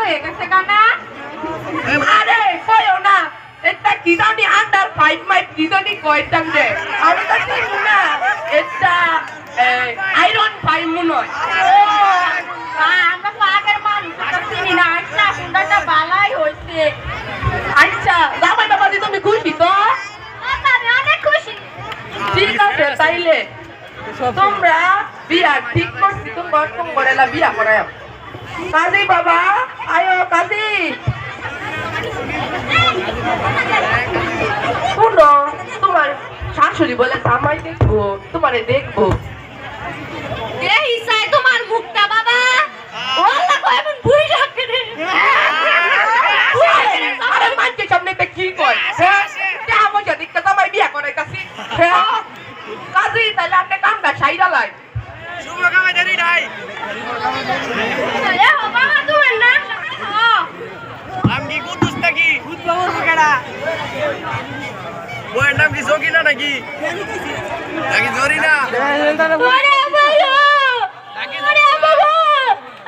হয়ে গেছে কানা। আরে কইও না, এটা কি জানি আন্ডার 5 মাই কি জানি কইতাম যে আমি তো চিনি না, এটা আয়রন 5 মনে হয়। আমরা তো আগের মানুষ তো চিনি না। আচ্ছা সুন্দরটা ভালোই হয়েছে। আচ্ছা জামাই বাবাজি তুমি খুশি তো? আমি অনেক খুশি। ঠিক আছে তাইলে তোমরা বিয়া ঠিক করছি, তোমার এলা বিয়া করায়। কাজী বাবা আয়ো, কাজী শুনো, তোমার শাশুড়ি বলে জামাই দেখবো, তোমারে দেখবো। এই সাই তোমার মুখটা বাবা ওলা কো এমন বুড়ি ডাকে রে। আরে মানকে সামনে তে কি কয়? হ্যাঁ কেমন মজা দেখতে জামাই বিয়া করে কাছি। হ্যাঁ কাজী তাইলে আপনি কামটা সাইরা লাই। শুভ কামে দেরি নাই। এ বাবা তুমি না নাম কি কুদ্দুস নাকি? কুদ্দুস কেডা? ওর নাম কি জকিনা নাকি? নাকি জরিনা? ওরে ভালো ওরে বাবা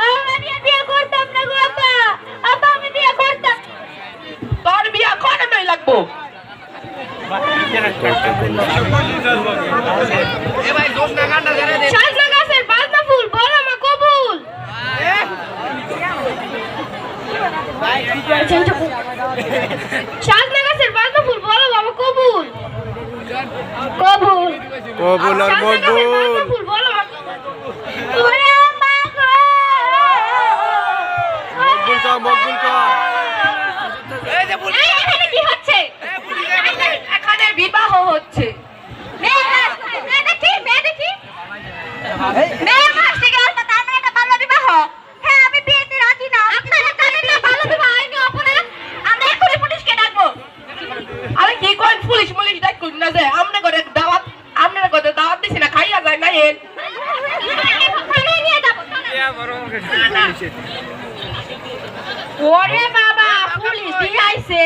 আমি বিয়ে করতাম না গো আপা। আপা আমি বিয়ে করতাম। তোর বিয়া করে নাই লাগবো। এ ভাই দোষ না কান্না করে দে। শাজনা গাছের বাজনা ফুল বলো মা কবুল। শাজনা গাছের বাজনা ফুল বলো বাবা কবুল। কবুল কবুল আর মকবুল। ফুল বলো মা ওরে মা গো মকবুল কা মকবুল কা। এই যে বল। এই এখানে কি হচ্ছে? এখানে বিবাহ হচ্ছে। মেয়ে দেখি মেয়ে আসছে গেল তা আমরা এটা বাল্য বিবাহ। হ্যাঁ আমি বিয়েতে রাজি না। আপনারা জানেন না বাল্য বিবাহ আইনি অপরাধ। আমরা এখনই পুলিশকে ডাকবো। আরে কি কই পুলিশ মুলিশ ডাক কই না যে আমনে করে দাওয়াত, আমনে করে দাওয়াত দিছি না, খাইয়া যায় না এর। থানায় নিয়ে যাবো। ওরে বাবা পুলিশ দিয়ে আইছে,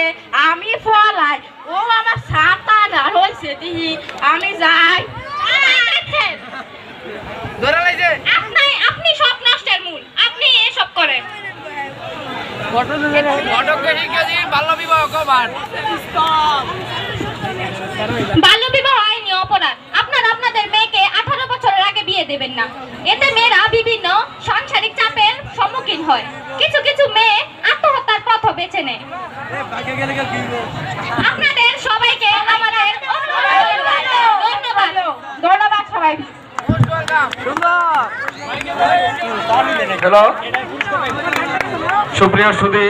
আমি ফলাই। ও আমার ছাতা না হইছে দিহি আমি যাই। ধরা লাইছে। আপনি সব নষ্টের মূল। আপনি এসব করেন। ঘটককে শিখিয়ে দিন বাল্য বিবাহ কমান। বাল্য বিবাহ আইনি অপরাধ। আপনারা আপনাদের মেয়েকে 18 বছরের আগে বিয়ে দেবেন না। এতে মেয়েরা বিভিন্ন সাংসারিক চাপের সম্মুখীন হয়। কিছু কিছু মেয়ে আত্মহত্যার পথ বেছে নেয়। আপনাদের সবাইকে আমাদের ধন্যবাদ। ধন্যবাদ সবাই। হ্যালো সুপ্রিয় সুধী,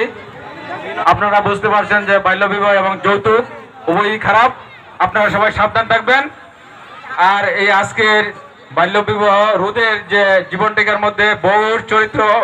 আপনারা বুঝতে পারছেন যে বাল্যবিবাহ এবং যৌতুক উভয়ই খারাপ। আপনারা সবাই সাবধান থাকবেন। আর এই আজকের বাল্যবিবাহ রোধের যে জীবন টিকার মধ্যে বউর চরিত্র